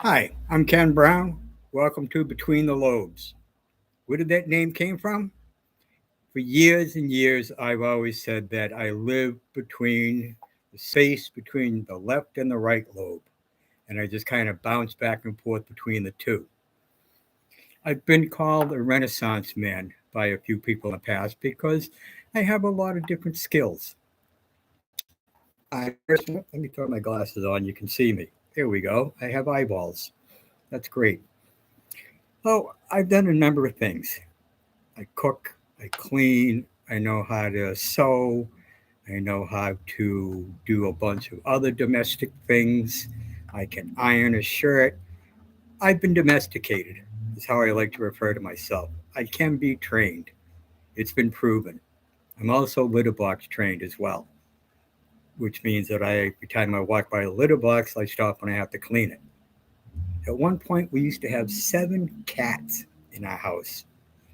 Hi, I'm Ken Brown. Welcome to Between the Lobes. Where did that name came from? For years and years, I've always said that I live between the space between the left and the right lobe, and I just kind of bounce back and forth between the two. I've been called a Renaissance man by a few people in the past because I have a lot of different skills. Let me throw my glasses on. You can see me. There we go. I have eyeballs. That's great. Oh, I've done a number of things. I cook, I clean, I know how to sew, I know how to do a bunch of other domestic things. I can iron a shirt. I've been domesticated, is how I like to refer to myself. I can be trained. It's been proven. I'm also litter box trained as well, which means that every time I walk by a litter box, I stop when I have to clean it. At one point, we used to have 7 cats in our house.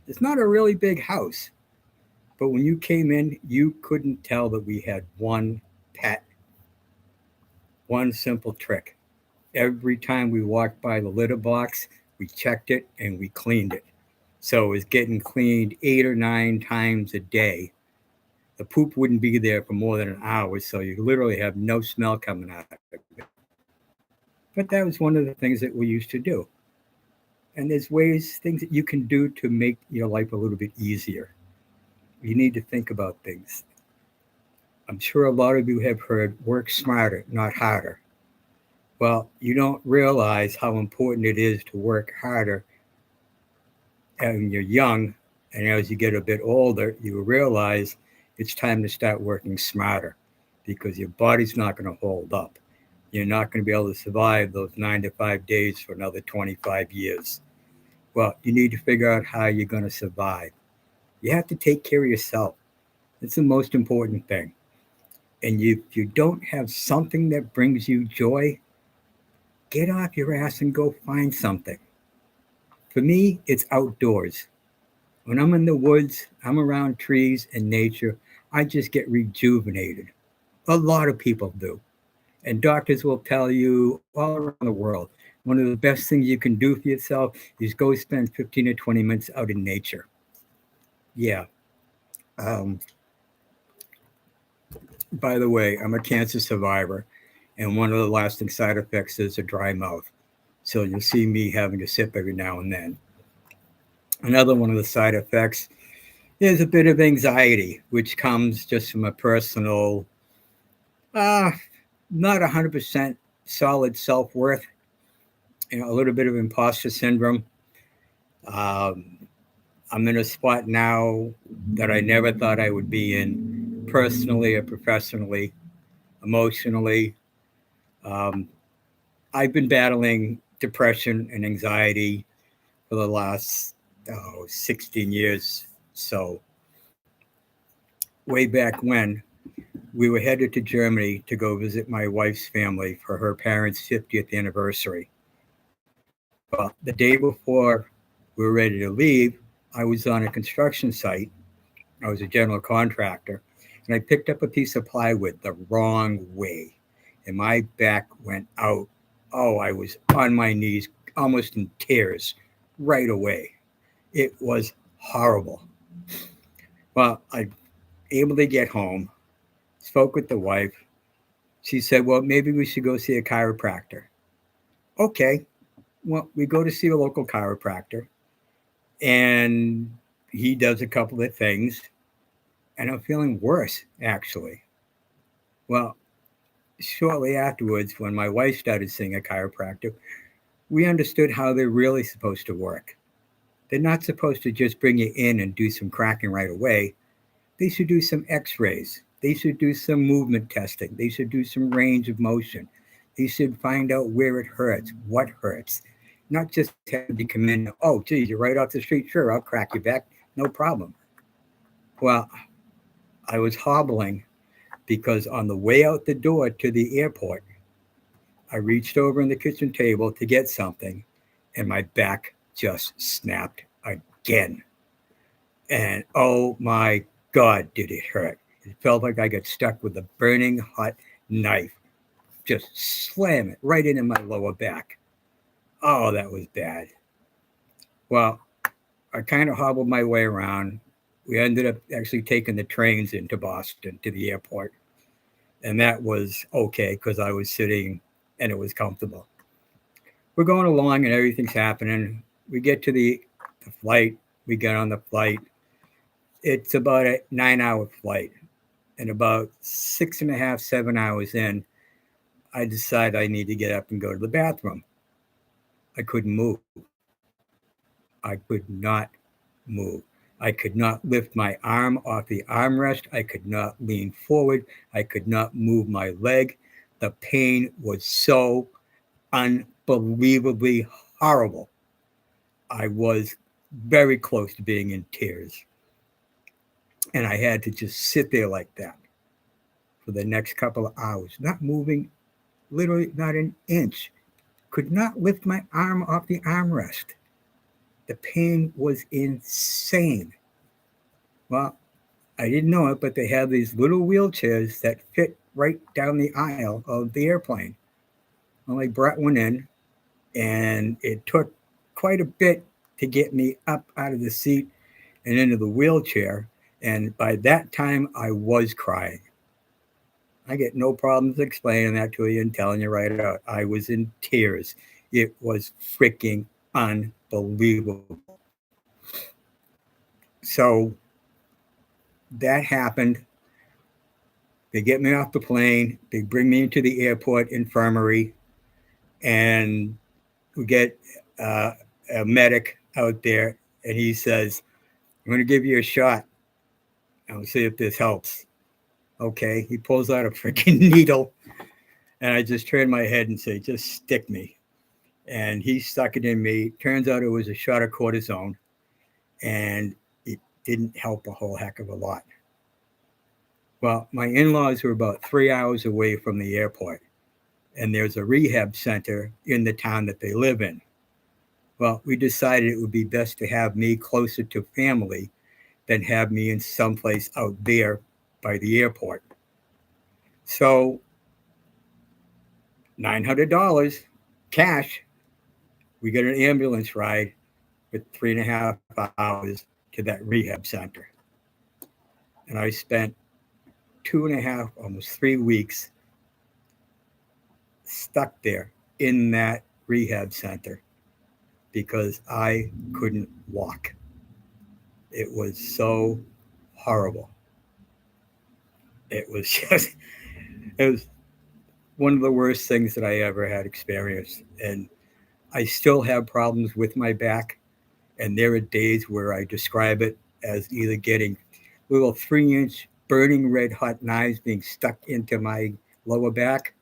It's not a really big house, but when you came in, you couldn't tell that we had one pet, one simple trick. Every time we walked by the litter box, we checked it and we cleaned it. So it was getting cleaned 8 or 9 times a day. The poop wouldn't be there for more than an hour, so you literally have no smell coming out of it. But that was one of the things that we used to do. And there's things that you can do to make your life a little bit easier. You need to think about things. I'm sure a lot of you have heard work smarter, not harder. Well, you don't realize how important it is to work harder when you're young. And as you get a bit older, you realize it's time to start working smarter because your body's not going to hold up. You're not going to be able to survive those 9 to 5 days for another 25 years. Well, you need to figure out how you're going to survive. You have to take care of yourself. It's the most important thing. And if you don't have something that brings you joy, get off your ass and go find something. For me, it's outdoors. When I'm in the woods, I'm around trees and nature, I just get rejuvenated. A lot of people do. And doctors will tell you all around the world, one of the best things you can do for yourself is go spend 15 or 20 minutes out in nature. Yeah. Um, by the way, I'm a cancer survivor, and one of the lasting side effects is a dry mouth. So you'll see me having to sip every now and then. Another one of the side effects is a bit of anxiety, which comes just from a personal, uh, not 100% solid self worth, a little bit of imposter syndrome. Um, I'm in a spot now that I never thought I would be in, personally or professionally, emotionally. Um, I've been battling depression and anxiety for the last 16 years. So, way back when, we were headed to Germany to go visit my wife's family for her parents' 50th anniversary. Well, the day before we were ready to leave, I was on a construction site. I was a general contractor, and I picked up a piece of plywood the wrong way, and my back went out. Oh, I was on my knees, almost in tears, right away. It was horrible. Well, I able to get home, spoke with the wife. She said, "Well, maybe we should go see a chiropractor." Okay. Well, we go to see a local chiropractor, and he does a couple of things, and I'm feeling worse, actually. Well, shortly afterwards, when my wife started seeing a chiropractor, we understood how they're really supposed to work. They're not supposed to just bring you in and do some cracking right away. They should do some x rays. They should do some movement testing. They should do some range of motion. They should find out where it hurts, what hurts. Not just have you come in, oh, geez, you're right off the street. Sure, I'll crack your back. No problem. Well, I was hobbling because on the way out the door to the airport, I reached over on the kitchen table to get something, and my back just snapped again. And oh my God, did it hurt! It felt like I got stuck with a burning hot knife, just slam it right into my lower back. Oh, that was bad. Well, I kind of hobbled my way around. We ended up actually taking the trains into Boston to the airport. And that was okay because I was sitting and it was comfortable. We're going along and everything's happening. We get to the flight. We get on the flight. It's about a 9 hour flight. And about 6.5, 7 hours in, I decide I need to get up and go to the bathroom. I couldn't move. I could not move. I could not lift my arm off the armrest. I could not lean forward. I could not move my leg. The pain was so unbelievably horrible. I was very close to being in tears. And I had to just sit there like that for the next couple of hours, not moving, literally not an inch. Could not lift my arm off the armrest. The pain was insane. Well, I didn't know it, but they have these little wheelchairs that fit right down the aisle of the airplane. Well, I brought one in, and it took quite a bit to get me up out of the seat and into the wheelchair. And by that time, I was crying. I get no problems explaining that to you and telling you right out. I was in tears. It was freaking unbelievable. So that happened. They get me off the plane. They bring me into the airport infirmary, and we get uh, a medic out there, and he says, "I'm going to give you a shot. I'll see if this helps." Okay. He pulls out a freaking needle, and I just turn my head and say, "Just stick me." And he stuck it in me. Turns out it was a shot of cortisone, and it didn't help a whole heck of a lot. Well, my in laws were about 3 hours away from the airport, and there's a rehab center in the town that they live in. Well, we decided it would be best to have me closer to family than have me in someplace out there by the airport. So, $900 cash, we get an ambulance ride for 3.5 hours to that rehab center. And I spent 2.5, almost 3 weeks stuck there in that rehab center because I couldn't walk. It was so horrible. It was just, it was one of the worst things that I ever had experienced. And I still have problems with my back. And there are days where I describe it as either getting little 3 inch burning red hot knives being stuck into my lower back,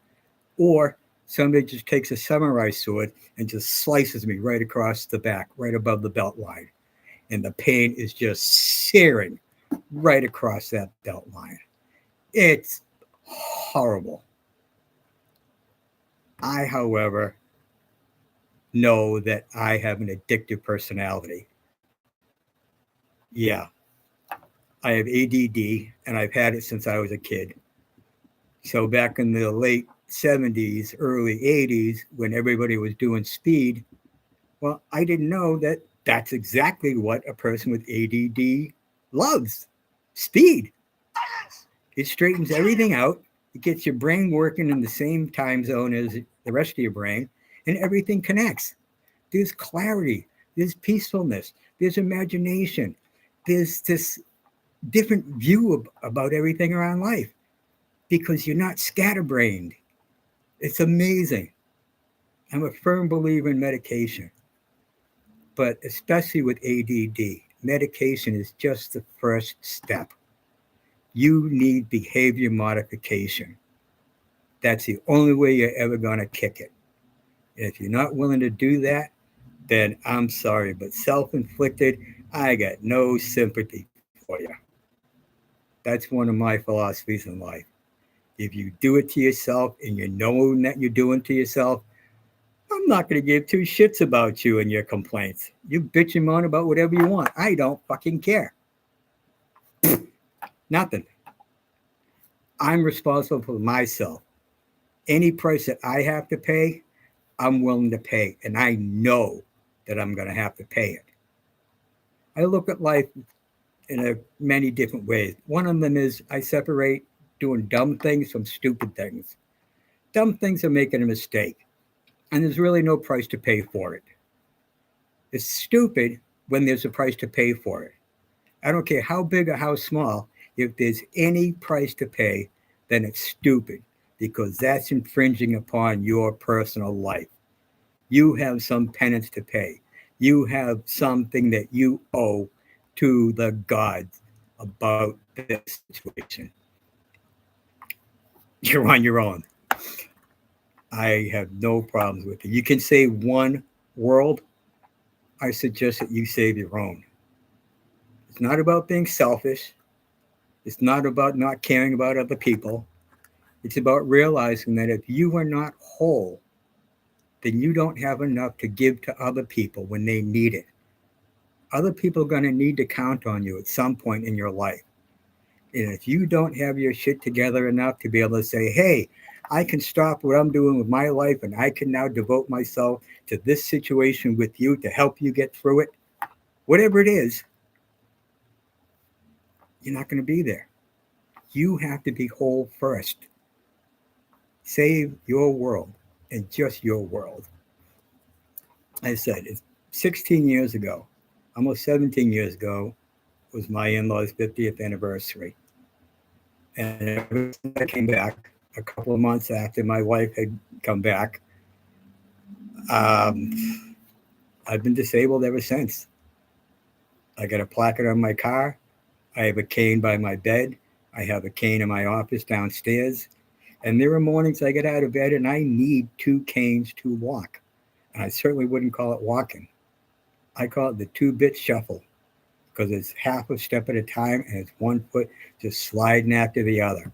or somebody just takes a samurai sword and just slices me right across the back, right above the belt line. And the pain is just searing right across that belt line. It's horrible. I, however, know that I have an addictive personality. Yeah, I have ADD and I've had it since I was a kid. So back in the late 70s, early 80s, when everybody was doing speed, well, I didn't know that that's exactly what a person with ADD loves: speed. It straightens everything out. It gets your brain working in the same time zone as the rest of your brain, and everything connects. There's clarity, there's peacefulness, there's imagination, there's this different view about everything around life because you're not scatterbrained. It's amazing. I'm a firm believer in medication, but especially with ADD, medication is just the first step. You need behavior modification. That's the only way you're ever going to kick it. And if you're not willing to do that, then I'm sorry, but self inflicted, I got no sympathy for you. That's one of my philosophies in life. If you do it to yourself and you know that you're doing it to yourself, I'm not going to give two shits about you and your complaints. You bitch and moan about whatever you want. I don't fucking care. Nothing. I'm responsible for myself. Any price that I have to pay, I'm willing to pay, and I know that I'm going to have to pay it. I look at life in many different ways. One of them is I separate doing dumb things from stupid things. Dumb things are making a mistake, and there's really no price to pay for it. It's stupid when there's a price to pay for it. I don't care how big or how small, if there's any price to pay, then it's stupid because that's infringing upon your personal life. You have some penance to pay. You have something that you owe to the gods about this situation. You're on your own. I have no problems with it. You can save one world. I suggest that you save your own. It's not about being selfish. It's not about not caring about other people. It's about realizing that if you are not whole, then you don't have enough to give to other people when they need it. Other people are going to need to count on you at some point in your life. And if you don't have your shit together enough to be able to say, hey, I can stop what I'm doing with my life and I can now devote myself to this situation with you to help you get through it, whatever it is, you're not going to be there. You have to be whole first. Save your world and just your world. I said, it's 16 years ago, almost 17 years ago, was my in-laws' 50th anniversary. And ever since I came back, a couple of months after my wife had come back, um, I've been disabled ever since. I got a placard on my car. I have a cane by my bed. I have a cane in my office downstairs. And there are mornings I get out of bed and I need two canes to walk. And I certainly wouldn't call it walking. I call it the 2-bit shuffle because it's half a step at a time and it's one foot just sliding after the other.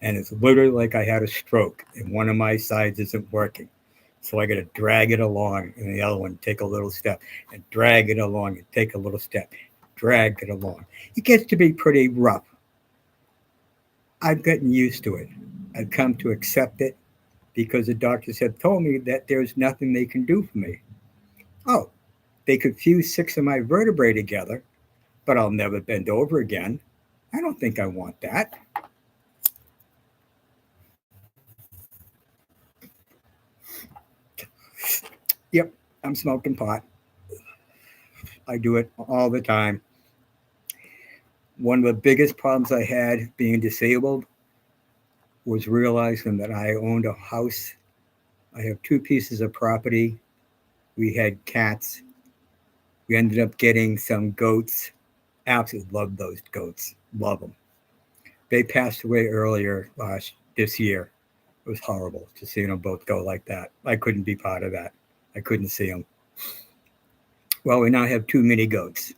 And it's literally like I had a stroke and one of my sides isn't working. So I got to drag it along and the other one take a little step and drag it along and take a little step, drag it along. It gets to be pretty rough. I've gotten used to it. I've come to accept it because the doctors have told me that there's nothing they can do for me. Oh, they could fuse 6 of my vertebrae together, but I'll never bend over again. I don't think I want that. Yep, I'm smoking pot. I do it all the time. One of the biggest problems I had being disabled was realizing that I owned a house. I have 2 pieces of property. We had cats. We ended up getting some goats. Absolutely love those goats. Love them. They passed away earlier this year. It was horrible to see them both go like that. I couldn't be part of that. I couldn't see them. Well, we now have 2 mini goats.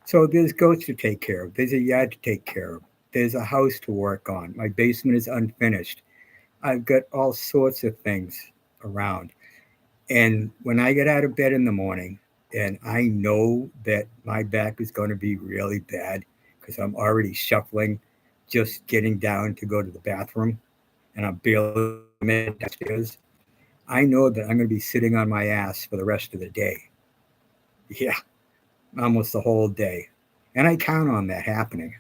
So there's goats to take care of. There's a yard to take care of. There's a house to work on. My basement is unfinished. I've got all sorts of things around. And when I get out of bed in the morning and I know that my back is going to be really bad because I'm already shuffling, just getting down to go to the bathroom, and I'm barely made downstairs, I know that I'm going to be sitting on my ass for the rest of the day. Yeah, almost the whole day. And I count on that happening.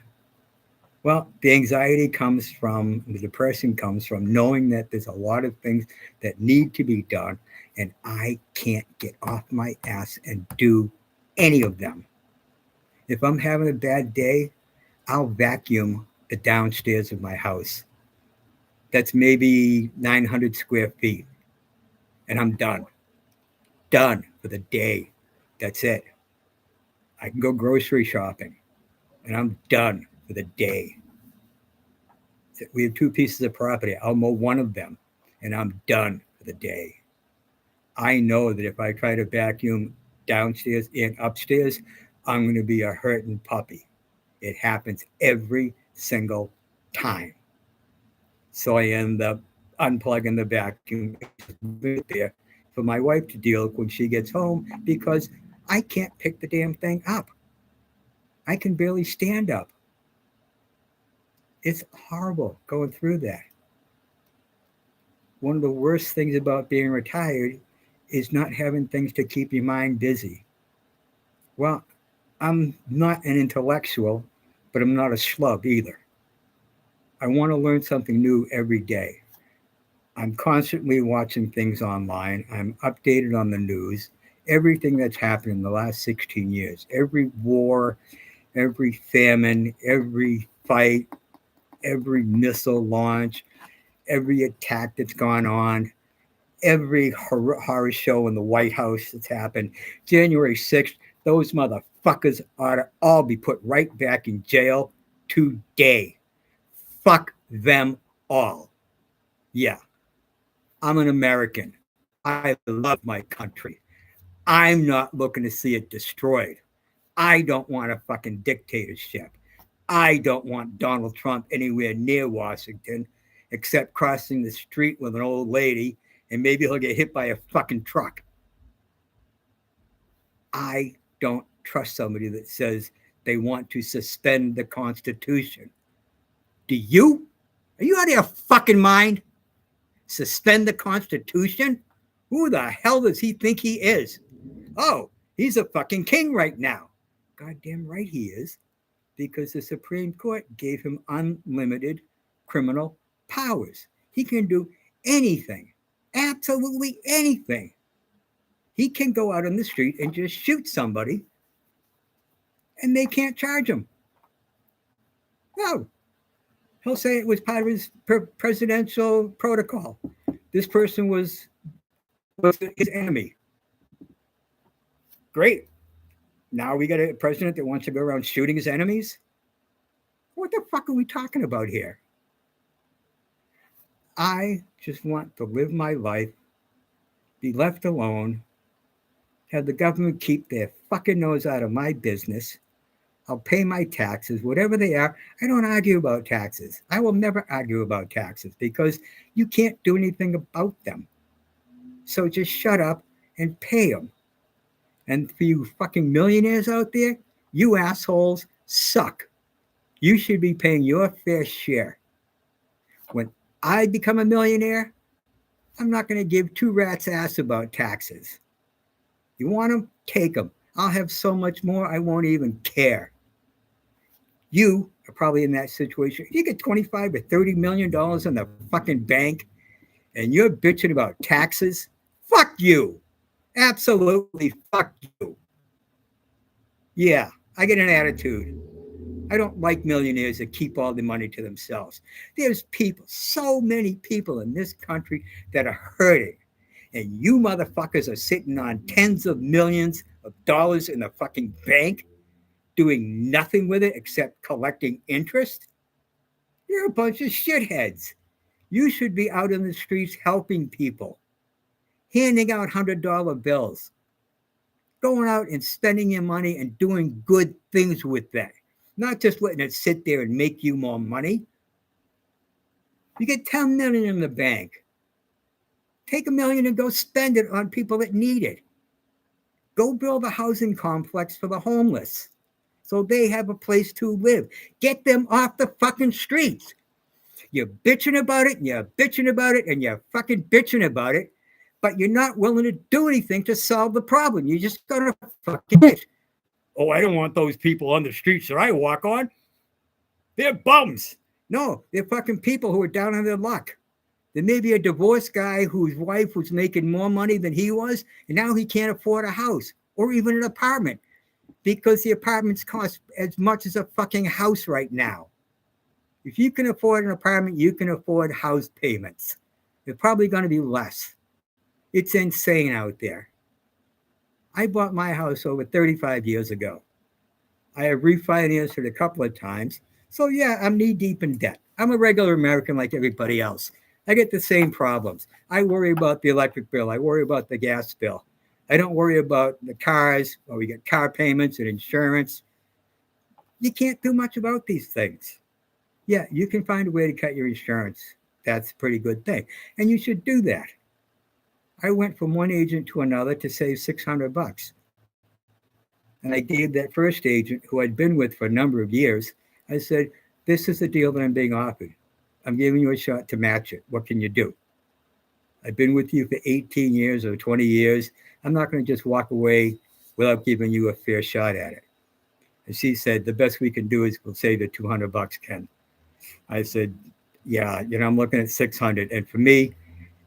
Well, the anxiety comes from, the depression comes from knowing that there's a lot of things that need to be done, and I can't get off my ass and do any of them. If I'm having a bad day, I'll vacuum the downstairs of my house. That's maybe 900 square feet, and I'm done. Done for the day. That's it. I can go grocery shopping, and I'm done for the day. We have 2 pieces of property. I'll mow one of them, and I'm done for the day. I know that if I try to vacuum downstairs and upstairs, I'm going to be a hurting puppy. It happens every single time. So I end up unplugging the vacuum and just leave it there for my wife to deal with when she gets home because I can't pick the damn thing up. I can barely stand up. It's horrible going through that. one of the worst things about being retired is not having things to keep your mind busy. Well, I'm not an intellectual, but I'm not a schlub either. I want to learn something new every day. I'm constantly watching things online. I'm updated on the news, everything that's happened in the last 16 years, every war, every famine, every fight, every missile launch, every attack that's gone on, every horror show in the White House that's happened. January 6th, those motherfuckers ought to all be put right back in jail today. Fuck them all. Yeah, I'm an American. I love my country. I'm not looking to see it destroyed. I don't want a fucking dictatorship. I don't want Donald Trump anywhere near Washington except crossing the street with an old lady and maybe he'll get hit by a fucking truck. I don't trust somebody that says they want to suspend the Constitution. Do you? Are you out of your fucking mind? Suspend the Constitution? Who the hell does he think he is? Oh, he's a fucking king right now. Goddamn right he is. Because the Supreme Court gave him unlimited criminal powers. He can do anything, absolutely anything. He can go out on the street and just shoot somebody and they can't charge him. No. He'll say it was part of his presidential protocol. This person was his enemy. Great. Now we got a president that wants to go around shooting his enemies? What the fuck are we talking about here? I just want to live my life, be left alone, have the government keep their fucking nose out of my business. I'll pay my taxes, whatever they are. I don't argue about taxes. I will never argue about taxes because you can't do anything about them. So just shut up and pay them. And for you fucking millionaires out there, you assholes suck. You should be paying your fair share. When I become a millionaire, I'm not going to give two rats' ass about taxes. You want them? Take them. I'll have so much more, I won't even care. You are probably in that situation. You get $25 to $30 million in the fucking bank and you're bitching about taxes. Fuck you. Absolutely fuck you. Yeah, I get an attitude. I don't like millionaires that keep all the money to themselves. There's people, so many people in this country that are hurting. And you motherfuckers are sitting on tens of millions of dollars in the fucking bank doing nothing with it except collecting interest. You're a bunch of shitheads. You should be out in the streets helping people, handing out $100 bills, going out and spending your money and doing good things with that, not just letting it sit there and make you more money. You get 10 million in the bank. Take $1 million and go spend it on people that need it. Go build a housing complex for the homeless so they have a place to live. Get them off the fucking streets. You're bitching about it and you're bitching about it and you're fucking bitching about it, but you're not willing to do anything to solve the problem. You're just gonna fucking bitch. Oh, I don't want those people on the streets that I walk on. They're bums. No, they're fucking people who are down on their luck. There may be a divorced guy whose wife was making more money than he was, and now he can't afford a house or even an apartment because the apartments cost as much as a fucking house right now. If you can afford an apartment, you can afford house payments. They're probably going to be less. It's insane out there. I bought my house over 35 years ago. I have refinanced it a couple of times. So yeah, I'm knee deep in debt. I'm a regular American like everybody else. I get the same problems. I worry about the electric bill. I worry about the gas bill. I don't worry about the cars, or we get car payments and insurance. You can't do much about these things. Yeah, you can find a way to cut your insurance. That's a pretty good thing. And you should do that. I went from one agent to another to save $600. And I gave that first agent, who I'd been with for a number of years, I said, this is the deal that I'm being offered. I'm giving you a shot to match it. What can you do? I've been with you for 18 years or 20 years. I'm not going to just walk away without giving you a fair shot at it. And she said, the best we can do is we'll save the $200, Ken. I said, yeah, I'm looking at 600. And for me,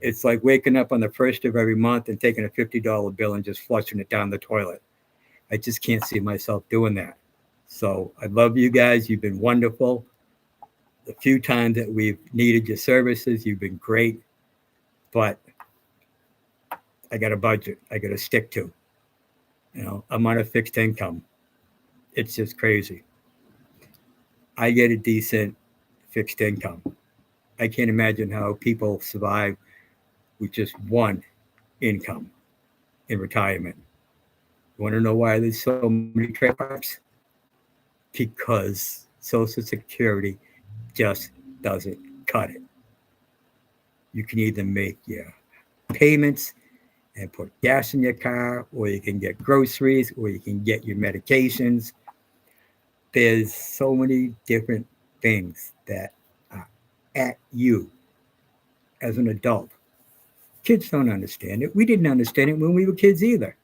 it's like waking up on the first of every month and taking a $50 bill and just flushing it down the toilet. I just can't see myself doing that. So I love you guys. You've been wonderful. The few times that we've needed your services, you've been great. But I got a budget I got to stick to. I'm on a fixed income. It's just crazy. I get a decent fixed income. I can't imagine how people survive with just one income in retirement. You want to know why there's so many trade-offs? Because Social Security just doesn't cut it. You can either make your payments and put gas in your car, or you can get groceries, or you can get your medications. There's so many different things that are at you as an adult. Kids don't understand it. We didn't understand it when we were kids either.